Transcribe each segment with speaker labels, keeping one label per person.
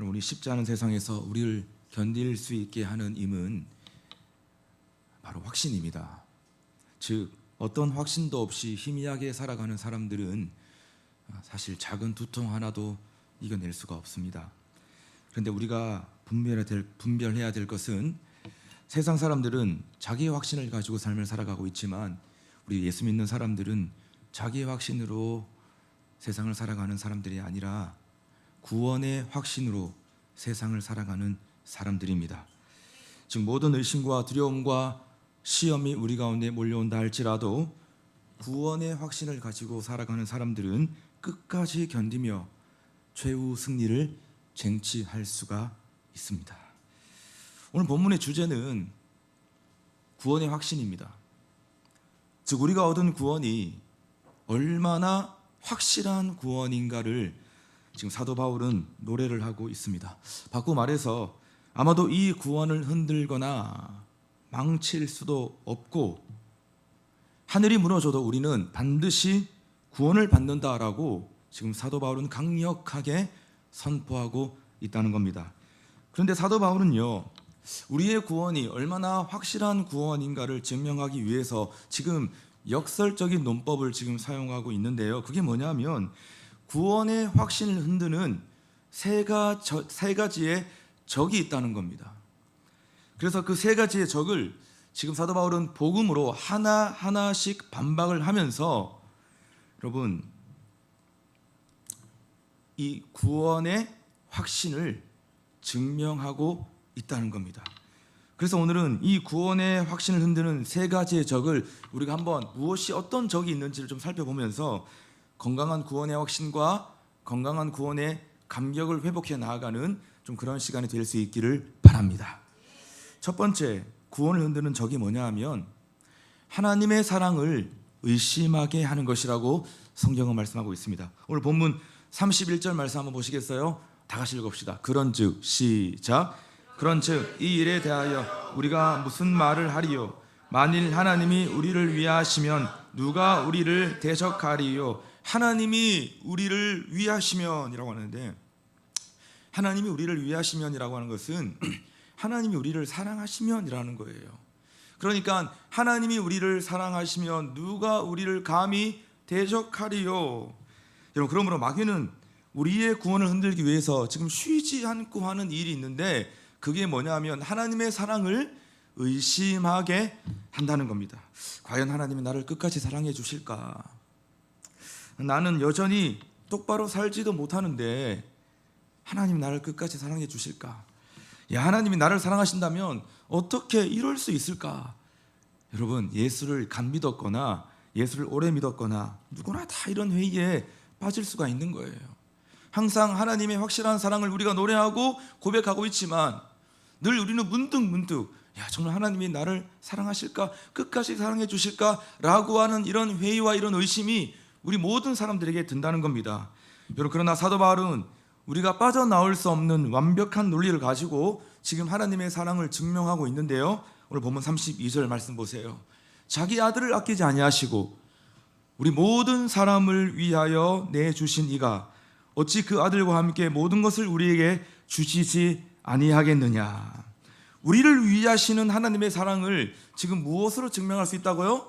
Speaker 1: 우리 쉽지 않은 세상에서 우리를 견딜 수 있게 하는 힘은 바로 확신입니다. 즉 어떤 확신도 없이 희미하게 살아가는 사람들은 사실 작은 두통 하나도 이겨낼 수가 없습니다. 그런데 우리가 분별해야 될 것은 세상 사람들은 자기의 확신을 가지고 삶을 살아가고 있지만 우리 예수 믿는 사람들은 자기의 확신으로 세상을 살아가는 사람들이 아니라 구원의 확신으로 세상을 살아가는 사람들입니다. 즉 모든 의심과 두려움과 시험이 우리 가운데 몰려온다 할지라도 구원의 확신을 가지고 살아가는 사람들은 끝까지 견디며 최후 승리를 쟁취할 수가 있습니다. 오늘 본문의 주제는 구원의 확신입니다. 즉 우리가 얻은 구원이 얼마나 확실한 구원인가를 지금 사도 바울은 노래를 하고 있습니다. 바꾸고 말해서 아마도 이 구원을 흔들거나 망칠 수도 없고 하늘이 무너져도 우리는 반드시 구원을 받는다라고 지금 사도 바울은 강력하게 선포하고 있다는 겁니다. 그런데 사도 바울은요, 우리의 구원이 얼마나 확실한 구원인가를 증명하기 위해서 지금 역설적인 논법을 지금 사용하고 있는데요. 그게 뭐냐면 구원의 확신을 흔드는 세 가지의 적이 있다는 겁니다. 그래서 그 세 가지의 적을 지금 사도 바울은 복음으로 하나하나씩 반박을 하면서 여러분 이 구원의 확신을 증명하고 있다는 겁니다. 그래서 오늘은 이 구원의 확신을 흔드는 세 가지의 적을 우리가 한번 무엇이 어떤 적이 있는지를 좀 살펴보면서 건강한 구원의 확신과 건강한 구원의 감격을 회복해 나아가는 좀 그런 시간이 될 수 있기를 바랍니다. 첫 번째 구원을 흔드는 적이 뭐냐 하면 하나님의 사랑을 의심하게 하는 것이라고 성경은 말씀하고 있습니다. 오늘 본문 31절 말씀 한번 보시겠어요? 다 같이 읽읍시다. 그런즉 시작. 그런즉 이 일에 대하여 우리가 무슨 말을 하리요? 만일 하나님이 우리를 위하시면 누가 우리를 대적하리요? 하나님이 우리를 위하시면이라고 하는데 하나님이 우리를 위하시면이라고 하는 것은 하나님이 우리를 사랑하시면이라는 거예요. 그러니까 하나님이 우리를 사랑하시면 누가 우리를 감히 대적하리요? 여러분 그러므로 마귀는 우리의 구원을 흔들기 위해서 지금 쉬지 않고 하는 일이 있는데 그게 뭐냐면 하나님의 사랑을 의심하게 한다는 겁니다. 과연 하나님이 나를 끝까지 사랑해 주실까? 나는 여전히 똑바로 살지도 못하는데 하나님이 나를 끝까지 사랑해 주실까? 야, 하나님이 나를 사랑하신다면 어떻게 이럴 수 있을까? 여러분 예수를 간 믿었거나 예수를 오래 믿었거나 누구나 다 이런 회의에 빠질 수가 있는 거예요. 항상 하나님의 확실한 사랑을 우리가 노래하고 고백하고 있지만 늘 우리는 문득 야 정말 하나님이 나를 사랑하실까? 끝까지 사랑해 주실까? 라고 하는 이런 회의와 이런 의심이 우리 모든 사람들에게 든다는 겁니다. 여러분 그러나 사도 바울은 우리가 빠져나올 수 없는 완벽한 논리를 가지고 지금 하나님의 사랑을 증명하고 있는데요. 오늘 본문 32절 말씀 보세요. 자기 아들을 아끼지 아니하시고 우리 모든 사람을 위하여 내주신 이가 어찌 그 아들과 함께 모든 것을 우리에게 주시지 아니하겠느냐. 우리를 위하시는 하나님의 사랑을 지금 무엇으로 증명할 수 있다고요?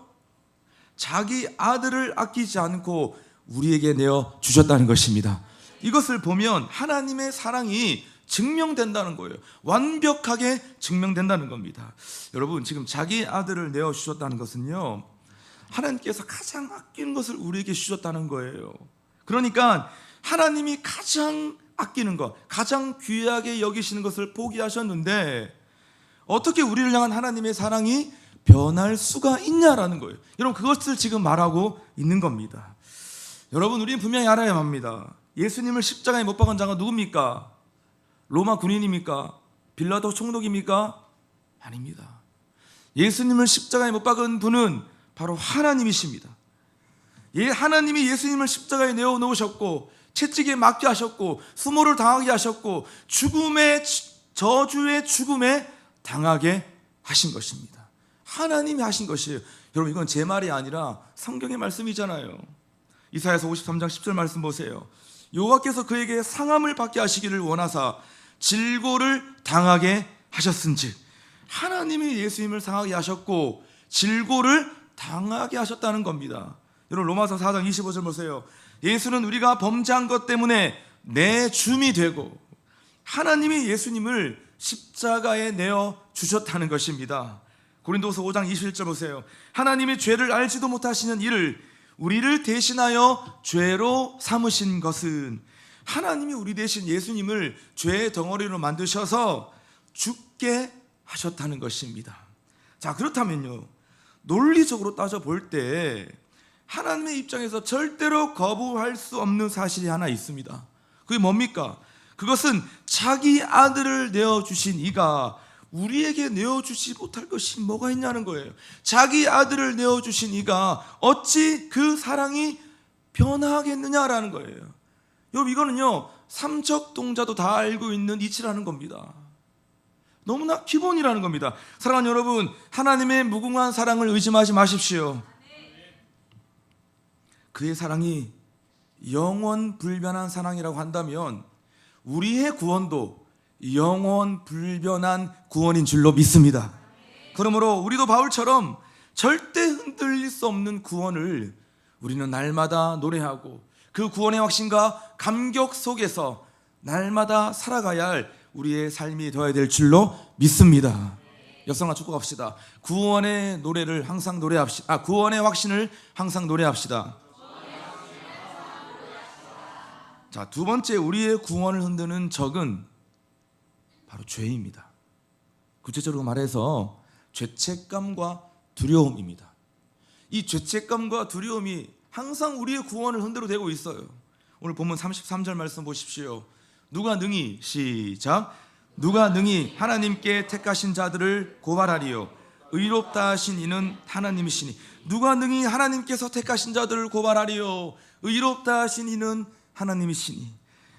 Speaker 1: 자기 아들을 아끼지 않고 우리에게 내어 주셨다는 것입니다. 이것을 보면 하나님의 사랑이 증명된다는 거예요. 완벽하게 증명된다는 겁니다. 여러분 지금 자기 아들을 내어 주셨다는 것은요 하나님께서 가장 아끼는 것을 우리에게 주셨다는 거예요. 그러니까 하나님이 가장 아끼는 것, 가장 귀하게 여기시는 것을 포기하셨는데 어떻게 우리를 향한 하나님의 사랑이 변할 수가 있냐라는 거예요. 여러분 그것을 지금 말하고 있는 겁니다. 여러분 우리는 분명히 알아야 합니다. 예수님을 십자가에 못 박은 자가 누굽니까? 로마 군인입니까? 빌라도 총독입니까? 아닙니다. 예수님을 십자가에 못 박은 분은 바로 하나님이십니다. 하나님이 예수님을 십자가에 내어놓으셨고 채찍에 맞게 하셨고 수모를 당하게 하셨고 저주의 죽음에 당하게 하신 것입니다. 하나님이 하신 것이에요. 여러분 이건 제 말이 아니라 성경의 말씀이잖아요. 이사야서 53장 10절 말씀 보세요. 여호와께서 그에게 상함을 받게 하시기를 원하사 질고를 당하게 하셨은즉. 하나님이 예수님을 상하게 하셨고 질고를 당하게 하셨다는 겁니다. 여러분 로마서 4장 25절 보세요. 예수는 우리가 범죄한 것 때문에 내 줌이 되고 하나님이 예수님을 십자가에 내어 주셨다는 것입니다. 고린도서 5장 21절 보세요. 하나님이 죄를 알지도 못하시는 이를 우리를 대신하여 죄로 삼으신 것은, 하나님이 우리 대신 예수님을 죄의 덩어리로 만드셔서 죽게 하셨다는 것입니다. 자, 그렇다면요, 논리적으로 따져볼 때 하나님의 입장에서 절대로 거부할 수 없는 사실이 하나 있습니다. 그게 뭡니까? 그것은 자기 아들을 내어주신 이가 우리에게 내어주지 못할 것이 뭐가 있냐는 거예요. 자기 아들을 내어주신 이가 어찌 그 사랑이 변하겠느냐라는 거예요. 여러분, 이거는요 삼척 동자도 다 알고 있는 이치라는 겁니다. 너무나 기본이라는 겁니다. 사랑하는 여러분, 하나님의 무궁한 사랑을 의심하지 마십시오. 그의 사랑이 영원 불변한 사랑이라고 한다면 우리의 구원도 영원 불변한 구원인 줄로 믿습니다. 그러므로 우리도 바울처럼 절대 흔들릴 수 없는 구원을 우리는 날마다 노래하고 그 구원의 확신과 감격 속에서 날마다 살아가야 할 우리의 삶이 되어야 될 줄로 믿습니다. 역성아 축복합시다. 구원의 노래를 항상 노래합시다. 구원의 확신을 항상 노래합시다. 자, 두 번째 우리의 구원을 흔드는 적은 바로 죄입니다. 구체적으로 말해서 죄책감과 두려움입니다. 이 죄책감과 두려움이 항상 우리의 구원을 흔들어 대고 있어요. 오늘 본문 33절 말씀 보십시오. 누가 능히, 시작, 누가 능히 하나님께 택하신 자들을 고발하리요 의롭다 하신 이는 하나님이시니. 누가 능히 하나님께서 택하신 자들을 고발하리요 의롭다 하신 이는 하나님이시니.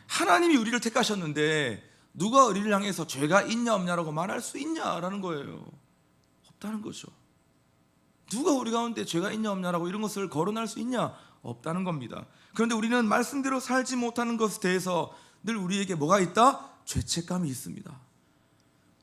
Speaker 1: 하나님이 우리를 택하셨는데 누가 우리를 향해서 죄가 있냐 없냐라고 말할 수 있냐라는 거예요. 없다는 거죠. 누가 우리 가운데 죄가 있냐 없냐라고 이런 것을 거론할 수 있냐? 없다는 겁니다. 그런데 우리는 말씀대로 살지 못하는 것에 대해서 늘 우리에게 뭐가 있다? 죄책감이 있습니다.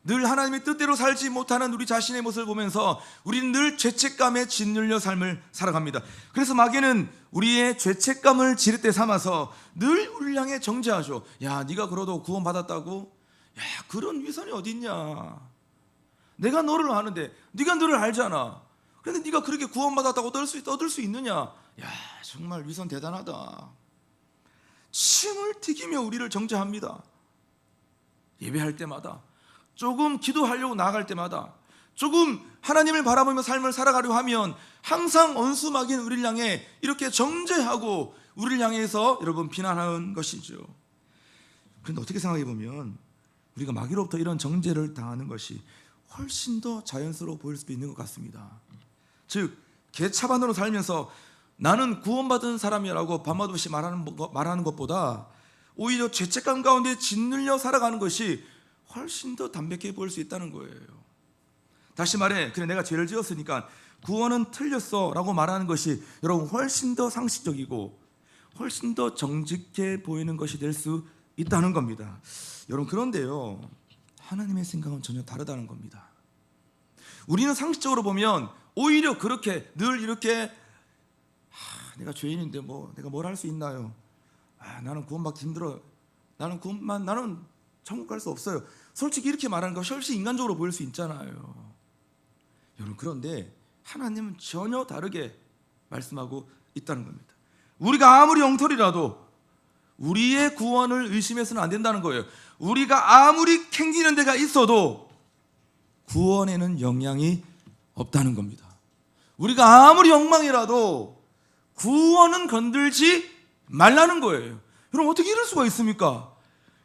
Speaker 1: 늘 하나님의 뜻대로 살지 못하는 우리 자신의 모습을 보면서 우리는 늘 죄책감에 짓눌려 삶을 살아갑니다. 그래서 마귀는 우리의 죄책감을 지렛대 삼아서 늘 우리를 향해 정죄하죠. 야, 네가 그러도 구원받았다고? 야, 그런 위선이 어디 있냐? 내가 너를 아는데, 네가 너를 알잖아. 그런데 네가 그렇게 구원받았다고 떠들 수 있느냐? 야, 정말 위선 대단하다. 침을 튀기며 우리를 정죄합니다. 예배할 때마다, 조금 기도하려고 나아갈 때마다, 조금 하나님을 바라보며 삶을 살아가려 하면 항상 원수마귀는 우리를 향해 이렇게 정죄하고 우리를 향해서 여러분 비난하는 것이죠. 그런데 어떻게 생각해 보면 우리가 마귀로부터 이런 정죄를 당하는 것이 훨씬 더 자연스러워 보일 수도 있는 것 같습니다. 즉, 개차반으로 살면서 나는 구원받은 사람이라고 밤낮 없이 말하는 것보다 오히려 죄책감 가운데 짓눌려 살아가는 것이 훨씬 더 담백해 보일 수 있다는 거예요. 다시 말해, 그래 내가 죄를 지었으니까 구원은 틀렸어 라고 말하는 것이 여러분 훨씬 더 상식적이고 훨씬 더 정직해 보이는 것이 될 수 있다는 겁니다. 여러분, 그런데요, 하나님의 생각은 전혀 다르다는 겁니다. 우리는 상식적으로 보면 오히려 그렇게 늘 이렇게 내가 죄인인데 뭐 내가 뭘 할 수 있나요? 나는 구원받기 힘들어. 나는 천국 갈 수 없어요. 솔직히 이렇게 말하는 거 훨씬 인간적으로 보일 수 있잖아요. 여러분, 그런데 하나님은 전혀 다르게 말씀하고 있다는 겁니다. 우리가 아무리 엉터리라도 우리의 구원을 의심해서는 안 된다는 거예요. 우리가 아무리 캥기는 데가 있어도 구원에는 영향이 없다는 겁니다. 우리가 아무리 엉망이라도 구원은 건들지 말라는 거예요. 여러분, 어떻게 이럴 수가 있습니까?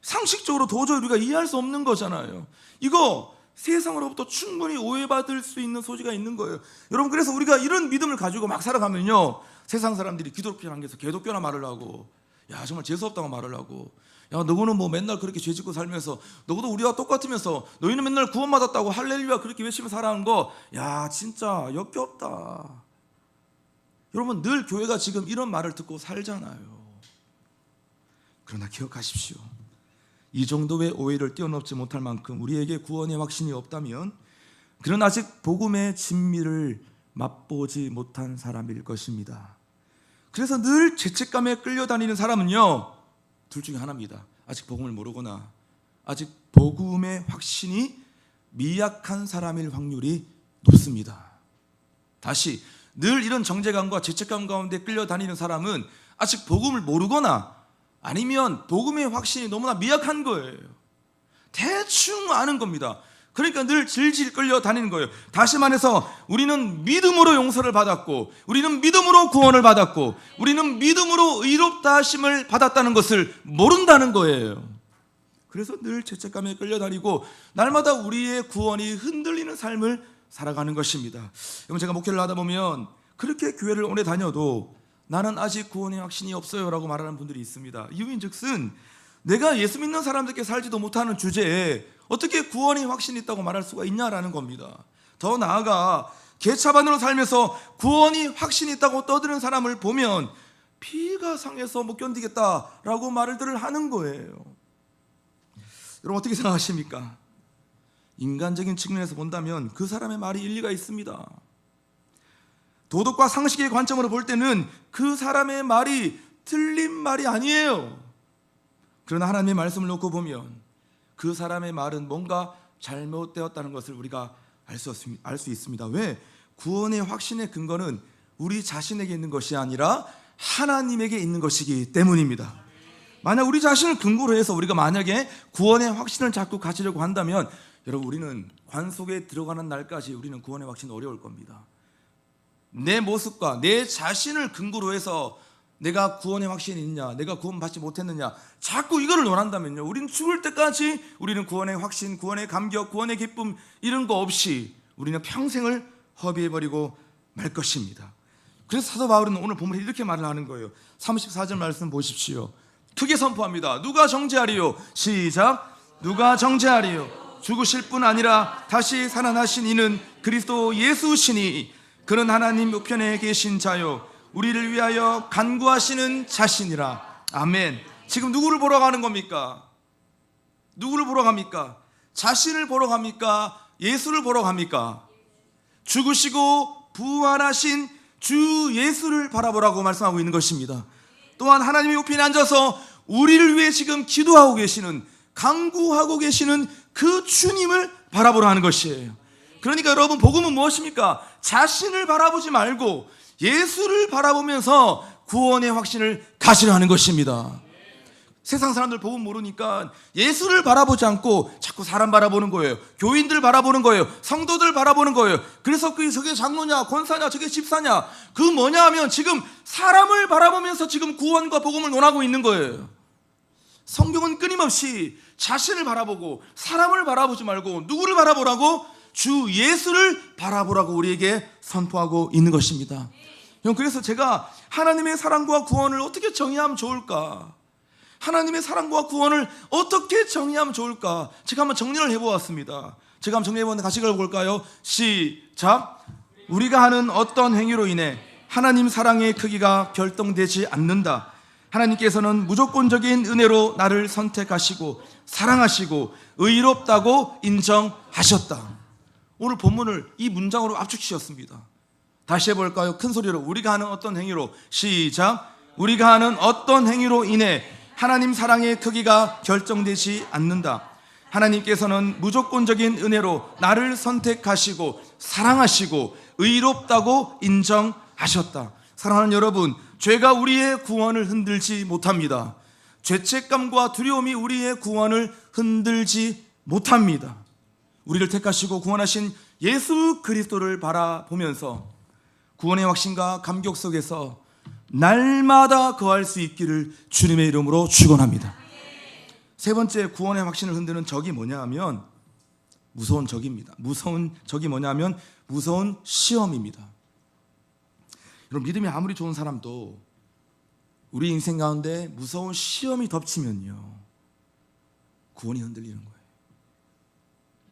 Speaker 1: 상식적으로 도저히 우리가 이해할 수 없는 거잖아요. 이거 세상으로부터 충분히 오해받을 수 있는 소지가 있는 거예요. 여러분, 그래서 우리가 이런 믿음을 가지고 막 살아가면요, 세상 사람들이 기독교 향해서 개독교나 말을 하고, 야 정말 재수없다고 말을 하고, 야 너는 뭐 맨날 그렇게 죄짓고 살면서 너도 우리와 똑같으면서 너희는 맨날 구원받았다고 할렐루야 그렇게 외치면서 살아가는 거, 야 진짜 역겹다. 여러분, 늘 교회가 지금 이런 말을 듣고 살잖아요. 그러나 기억하십시오. 이 정도의 오해를 뛰어넘지 못할 만큼 우리에게 구원의 확신이 없다면 그는 아직 복음의 진미를 맛보지 못한 사람일 것입니다. 그래서 늘 죄책감에 끌려다니는 사람은요, 둘 중에 하나입니다. 아직 복음을 모르거나 아직 복음의 확신이 미약한 사람일 확률이 높습니다. 다시, 늘 이런 정죄감과 죄책감 가운데 끌려다니는 사람은 아직 복음을 모르거나 아니면 복음의 확신이 너무나 미약한 거예요. 대충 아는 겁니다. 그러니까 늘 질질 끌려다니는 거예요. 다시 말해서 우리는 믿음으로 용서를 받았고, 우리는 믿음으로 구원을 받았고, 우리는 믿음으로 의롭다 하심을 받았다는 것을 모른다는 거예요. 그래서 늘 죄책감에 끌려다니고 날마다 우리의 구원이 흔들리는 삶을 살아가는 것입니다. 여러분, 제가 목회를 하다 보면 그렇게 교회를 오래 다녀도 나는 아직 구원의 확신이 없어요 라고 말하는 분들이 있습니다. 이유인즉슨 내가 예수 믿는 사람들께 살지도 못하는 주제에 어떻게 구원의 확신이 있다고 말할 수가 있냐라는 겁니다. 더 나아가 개차반으로 살면서 구원이 확신이 있다고 떠드는 사람을 보면 피가 상해서 못 견디겠다라고 말을 하는 거예요. 여러분, 어떻게 생각하십니까? 인간적인 측면에서 본다면 그 사람의 말이 일리가 있습니다. 도덕과 상식의 관점으로 볼 때는 그 사람의 말이 틀린 말이 아니에요. 그러나 하나님의 말씀을 놓고 보면 그 사람의 말은 뭔가 잘못되었다는 것을 우리가 알 수 있습니다. 왜? 구원의 확신의 근거는 우리 자신에게 있는 것이 아니라 하나님에게 있는 것이기 때문입니다. 만약 우리 자신을 근거로 해서 우리가 만약에 구원의 확신을 자꾸 가지려고 한다면 여러분, 우리는 관 속에 들어가는 날까지 우리는 구원의 확신이 어려울 겁니다. 내 모습과 내 자신을 근거로 해서 내가 구원의 확신이 있냐, 내가 구원받지 못했느냐, 자꾸 이거를 논한다면요, 우리는 죽을 때까지 우리는 구원의 확신, 구원의 감격, 구원의 기쁨 이런 거 없이 우리는 평생을 허비해버리고 말 것입니다. 그래서 사도 바울은 오늘 본문에 이렇게 말을 하는 거예요. 34절 말씀 보십시오. 크게 선포합니다. 누가 정죄하리요? 시작. 누가 정죄하리요? 죽으실 뿐 아니라 다시 살아나신 이는 그리스도 예수시니 그는 하나님 우편에 계신 자요 우리를 위하여 간구하시는 자신이라. 아멘. 지금 누구를 보러 가는 겁니까? 누구를 보러 갑니까? 자신을 보러 갑니까? 예수를 보러 갑니까? 죽으시고 부활하신 주 예수를 바라보라고 말씀하고 있는 것입니다. 또한 하나님의 우편에 앉아서 우리를 위해 지금 기도하고 계시는, 간구하고 계시는 그 주님을 바라보라 하는 것이에요. 그러니까 여러분, 복음은 무엇입니까? 자신을 바라보지 말고 예수를 바라보면서 구원의 확신을 가지려 하는 것입니다. 세상 사람들 복음 모르니까 예수를 바라보지 않고 자꾸 사람 바라보는 거예요. 교인들 바라보는 거예요. 성도들 바라보는 거예요. 그래서 저게 장로냐, 권사냐, 저게 집사냐, 그 뭐냐 하면 지금 사람을 바라보면서 지금 구원과 복음을 논하고 있는 거예요. 성경은 끊임없이 자신을 바라보고 사람을 바라보지 말고 누구를 바라보라고? 주 예수를 바라보라고 우리에게 선포하고 있는 것입니다. 그래서 제가 하나님의 사랑과 구원을 어떻게 정의하면 좋을까? 하나님의 사랑과 구원을 어떻게 정의하면 좋을까? 제가 한번 정리를 해보았습니다. 제가 한번 정리해보는데 같이 읽어볼까요? 시작. 우리가 하는 어떤 행위로 인해 하나님 사랑의 크기가 결정되지 않는다. 하나님께서는 무조건적인 은혜로 나를 선택하시고 사랑하시고 의롭다고 인정하셨다. 오늘 본문을 이 문장으로 압축시켰습니다. 다시 해볼까요? 큰 소리로. 우리가 하는 어떤 행위로. 시작. 우리가 하는 어떤 행위로 인해 하나님 사랑의 크기가 결정되지 않는다. 하나님께서는 무조건적인 은혜로 나를 선택하시고 사랑하시고 의롭다고 인정하셨다. 사랑하는 여러분, 죄가 우리의 구원을 흔들지 못합니다. 죄책감과 두려움이 우리의 구원을 흔들지 못합니다. 우리를 택하시고 구원하신 예수 그리스도를 바라보면서 구원의 확신과 감격 속에서 날마다 거할 수 있기를 주님의 이름으로 축원합니다. 세 번째, 구원의 확신을 흔드는 적이 뭐냐 하면 무서운 적입니다. 무서운 적이 뭐냐 하면 무서운 시험입니다. 여러분, 믿음이 아무리 좋은 사람도 우리 인생 가운데 무서운 시험이 덮치면요, 구원이 흔들리는 거예요.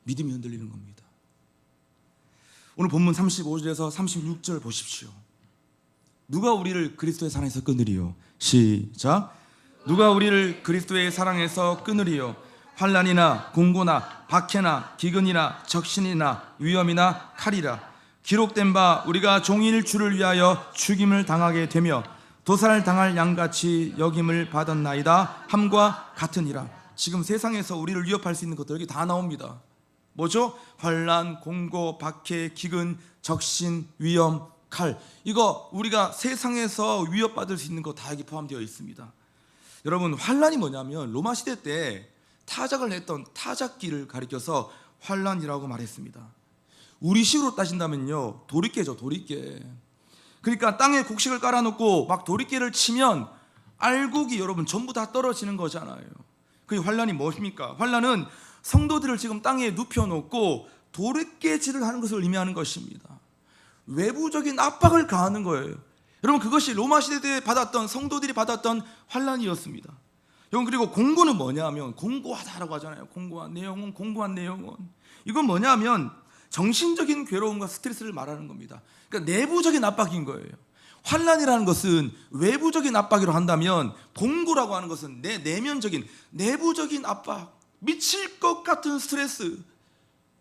Speaker 1: 믿음이 흔들리는 겁니다. 오늘 본문 35절에서 36절 보십시오. 누가 우리를 그리스도의 사랑에서 끊으리요? 시작. 누가 우리를 그리스도의 사랑에서 끊으리요? 환난이나 공고나 박해나 기근이나 적신이나 위험이나 칼이라 기록된 바 우리가 종일 주를 위하여 죽임을 당하게 되며 도살당할 양같이 여김을 받았나이다 함과 같으니라. 지금 세상에서 우리를 위협할 수 있는 것들 여기 다 나옵니다. 뭐죠? 환난, 공고, 박해, 기근, 적신, 위험, 칼. 이거 우리가 세상에서 위협받을 수 있는 거 다 여기 포함되어 있습니다. 여러분, 환난이 뭐냐면 로마 시대 때 타작을 했던 타작기를 가리켜서 환난이라고 말했습니다. 우리식으로 따진다면요, 도리깨죠, 도리깨. 그러니까 땅에 곡식을 깔아놓고 막 도리깨를 치면 알곡이 여러분 전부 다 떨어지는 거잖아요. 그 환난이 무엇입니까? 환난은 성도들을 지금 땅에 눕혀놓고 도리깨질을 하는 것을 의미하는 것입니다. 외부적인 압박을 가하는 거예요. 여러분, 그것이 로마 시대 때 받았던 성도들이 받았던 환난이었습니다. 여러분, 그리고 공고는 뭐냐면 공고하다라고 하잖아요. 공고한 내 영혼, 공고한 내 영혼. 이건 뭐냐면 정신적인 괴로움과 스트레스를 말하는 겁니다. 그러니까 내부적인 압박인 거예요. 환난이라는 것은 외부적인 압박이라고 한다면 공고라고 하는 것은 내 내면적인 내부적인 압박, 미칠 것 같은 스트레스,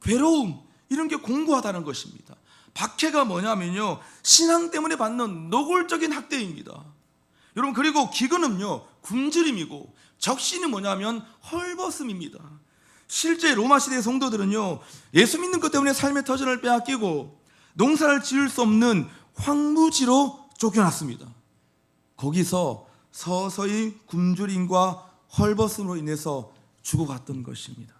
Speaker 1: 괴로움, 이런 게 공고하다는 것입니다. 박해가 뭐냐면요, 신앙 때문에 받는 노골적인 학대입니다. 여러분, 그리고 기근은요 굶주림이고, 적신이 뭐냐면 헐벗음입니다. 실제 로마 시대의 성도들은요 예수 믿는 것 때문에 삶의 터전을 빼앗기고 농사를 지을 수 없는 황무지로 쫓겨났습니다. 거기서 서서히 굶주림과 헐벗음으로 인해서 죽어갔던 것입니다.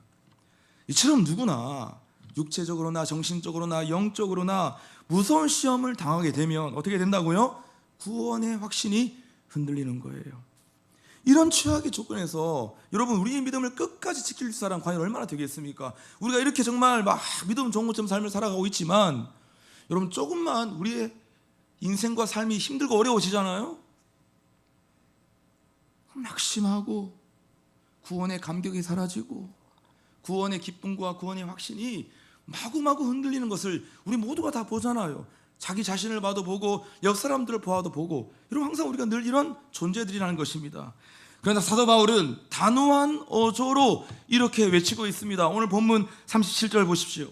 Speaker 1: 이처럼 누구나 육체적으로나 정신적으로나 영적으로나 무서운 시험을 당하게 되면 어떻게 된다고요? 구원의 확신이 흔들리는 거예요. 이런 최악의 조건에서 여러분, 우리의 믿음을 끝까지 지킬 사람 과연 얼마나 되겠습니까? 우리가 이렇게 정말 막 믿음 좋은 것처럼 삶을 살아가고 있지만 여러분, 조금만 우리의 인생과 삶이 힘들고 어려워지잖아요. 낙심하고 구원의 감격이 사라지고 구원의 기쁨과 구원의 확신이 마구마구 흔들리는 것을 우리 모두가 다 보잖아요. 자기 자신을 봐도 보고 옆 사람들을 보아도 보고. 여러분, 항상 우리가 늘 이런 존재들이라는 것입니다. 그러나 사도 바울은 단호한 어조로 이렇게 외치고 있습니다. 오늘 본문 37절 보십시오.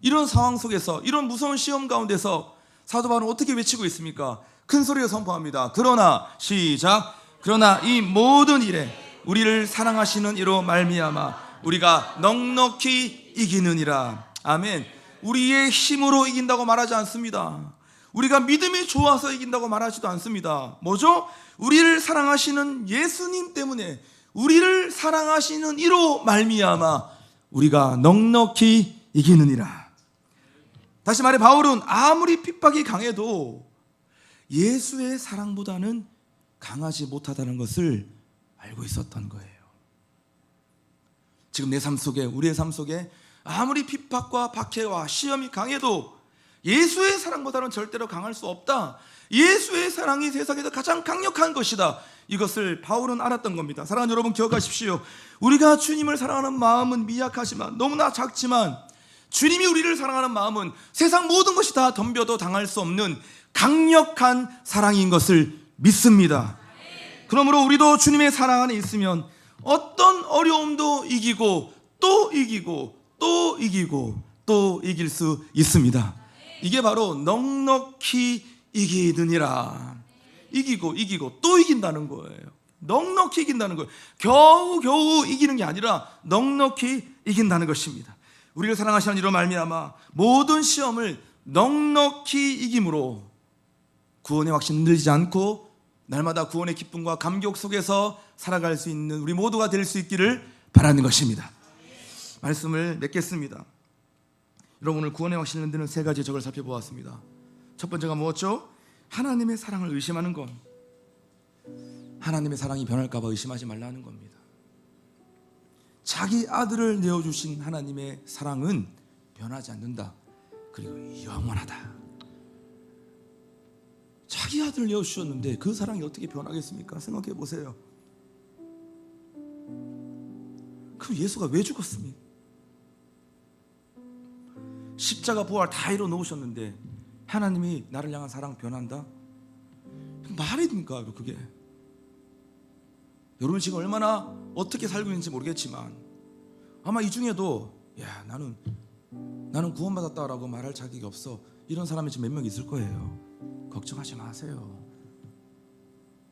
Speaker 1: 이런 상황 속에서, 이런 무서운 시험 가운데서 사도 바울은 어떻게 외치고 있습니까? 큰 소리로 선포합니다. 그러나, 시작. 그러나 이 모든 일에 우리를 사랑하시는 이로 말미암아 우리가 넉넉히 이기느니라. 아멘. 우리의 힘으로 이긴다고 말하지 않습니다. 우리가 믿음이 좋아서 이긴다고 말하지도 않습니다. 뭐죠? 우리를 사랑하시는 예수님 때문에, 우리를 사랑하시는 이로 말미암아 우리가 넉넉히 이기느니라. 다시 말해, 바울은 아무리 핍박이 강해도 예수의 사랑보다는 강하지 못하다는 것을 알고 있었던 거예요. 지금 내 삶 속에, 우리의 삶 속에 아무리 핍박과 박해와 시험이 강해도 예수의 사랑보다는 절대로 강할 수 없다. 예수의 사랑이 세상에서 가장 강력한 것이다. 이것을 바울은 알았던 겁니다. 사랑하는 여러분, 기억하십시오. 우리가 주님을 사랑하는 마음은 미약하지만, 너무나 작지만, 주님이 우리를 사랑하는 마음은 세상 모든 것이 다 덤벼도 당할 수 없는 강력한 사랑인 것을 믿습니다. 그러므로 우리도 주님의 사랑 안에 있으면 어떤 어려움도 이기고 또 이기고 또 이기고 또 이길 수 있습니다. 이게 바로 넉넉히 이기느니라. 이기고 또 이긴다는 거예요. 넉넉히 이긴다는 거예요. 겨우 이기는 게 아니라 넉넉히 이긴다는 것입니다. 우리를 사랑하시는 이로 말미암아 모든 시험을 넉넉히 이김으로 구원의 확신 흔들리지 않고 날마다 구원의 기쁨과 감격 속에서 살아갈 수 있는 우리 모두가 될 수 있기를 바라는 것입니다. 말씀을 맺겠습니다. 여러분, 오늘 구원의 확신을 흔드는 세 가지 적을 살펴보았습니다. 첫 번째가 무엇죠? 하나님의 사랑을 의심하는 것. 하나님의 사랑이 변할까 봐 의심하지 말라는 겁니다. 자기 아들을 내어주신 하나님의 사랑은 변하지 않는다. 그리고 영원하다. 자기 아들을 내어주셨는데 그 사랑이 어떻게 변하겠습니까? 생각해 보세요. 그럼 예수가 왜 죽었습니까? 십자가 부활 다 이뤄놓으셨는데 하나님이 나를 향한 사랑 변한다? 말이 됩니까 그게? 여러분, 지금 얼마나 어떻게 살고 있는지 모르겠지만 아마 이 중에도 야 나는 구원받았다라고 말할 자격이 없어, 이런 사람이 지금 몇 명 있을 거예요. 걱정하지 마세요.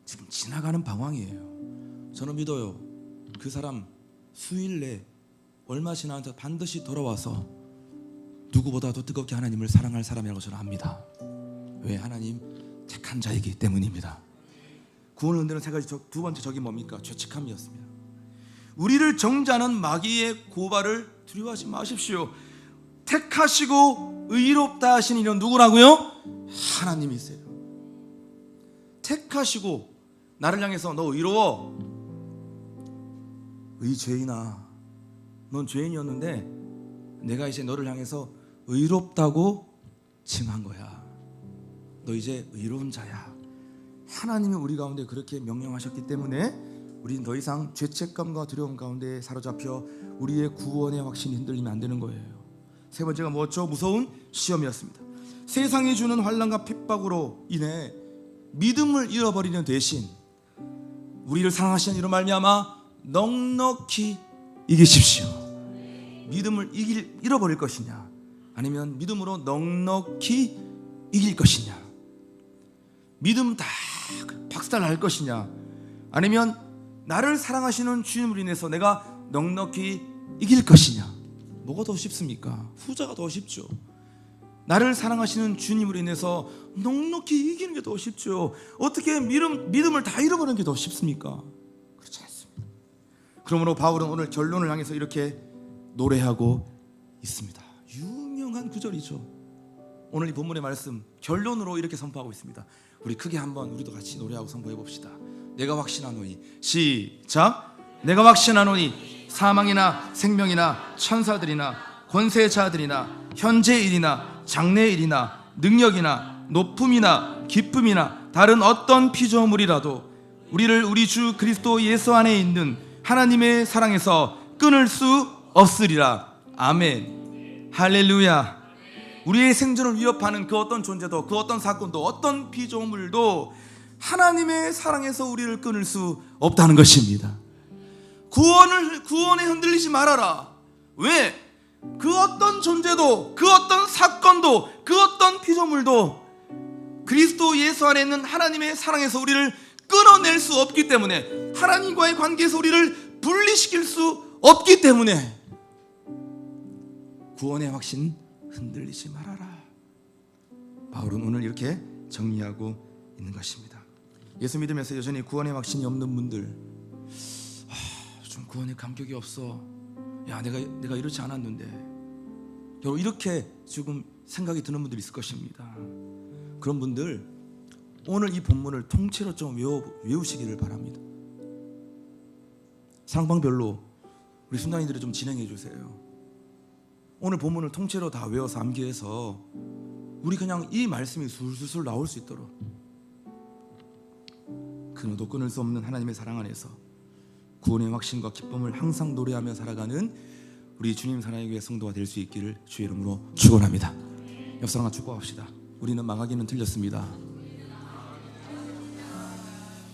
Speaker 1: 지금 지나가는 방황이에요. 저는 믿어요. 그 사람 수일 내 얼마 지나서 반드시 돌아와서 누구보다도 뜨겁게 하나님을 사랑할 사람이라고 저는 압니다. 왜? 하나님 택한 자이기 때문입니다. 구원을 흔드는 세 가지 두 번째 적이 뭡니까? 죄책함이었습니다. 우리를 정죄하는 마귀의 고발을 두려워하지 마십시오. 택하시고 의롭다 하신 이는 누구라고요? 하나님이세요. 택하시고 나를 향해서 너 의로워, 의 죄인아, 넌 죄인이었는데 내가 이제 너를 향해서 의롭다고 칭한 거야. 너 이제 의로운 자야. 하나님이 우리 가운데 그렇게 명령하셨기 때문에 우리는 더 이상 죄책감과 두려움 가운데 사로잡혀 우리의 구원의 확신이 흔들리면 안 되는 거예요. 세 번째가 뭐였죠? 무서운 시험이었습니다. 세상이 주는 환난과 핍박으로 인해 믿음을 잃어버리는 대신 우리를 사랑하시는 이로 말미암아 넉넉히 이기십시오. 믿음을 잃어버릴 것이냐, 아니면 믿음으로 넉넉히 이길 것이냐, 믿음 다 박살날 것이냐, 아니면 나를 사랑하시는 주님으로 인해서 내가 넉넉히 이길 것이냐. 뭐가 더 쉽습니까? 후자가 더 쉽죠. 나를 사랑하시는 주님으로 인해서 넉넉히 이기는 게 더 쉽죠. 어떻게 믿음을 다 잃어버리는 게 더 쉽습니까? 그렇지 않습니다. 그러므로 바울은 오늘 결론을 향해서 이렇게 노래하고 있습니다. 유명한 구절이죠. 오늘 이 본문의 말씀 결론으로 이렇게 선포하고 있습니다. 우리 크게 한번 우리도 같이 노래하고 선포해 봅시다. 내가 확신하노니, 시작. 내가 확신하노니 사망이나 생명이나 천사들이나 권세자들이나 현재일이나 장래일이나 능력이나 높음이나 기쁨이나 다른 어떤 피조물이라도 우리를 우리 주 그리스도 예수 안에 있는 하나님의 사랑에서 끊을 수 없으리라. 아멘. 할렐루야. 우리의 생존을 위협하는 그 어떤 존재도, 그 어떤 사건도, 어떤 피조물도 하나님의 사랑에서 우리를 끊을 수 없다는 것입니다. 구원에 흔들리지 말아라. 왜? 그 어떤 존재도, 그 어떤 사건도, 그 어떤 피조물도 그리스도 예수 안에 있는 하나님의 사랑에서 우리를 끊어낼 수 없기 때문에, 하나님과의 관계에서 우리를 분리시킬 수 없기 때문에 구원의 확신 흔들리지 말아라. 바울은 오늘 이렇게 정리하고 있는 것입니다. 예수 믿으면서 여전히 구원의 확신이 없는 분들, 좀 구원의 감격이 없어, 야 내가 이렇지 않았는데, 여러분 이렇게 지금 생각이 드는 분들이 있을 것입니다. 그런 분들 오늘 이 본문을 통째로 좀 외우시기를 바랍니다. 상방별로 우리 순간이들이 좀 진행해 주세요. 오늘 본문을 통째로 다 외워서 암기해서 우리 그냥 이 말씀이 술술 나올 수 있도록, 끊어도 끊을 수 없는 하나님의 사랑 안에서 구원의 확신과 기쁨을 항상 노래하며 살아가는 우리 주님 사랑의 교회 성도가 될 수 있기를 주의 이름으로 축원합니다. 옆 사람과 축복합시다. 우리는 망하기는 틀렸습니다.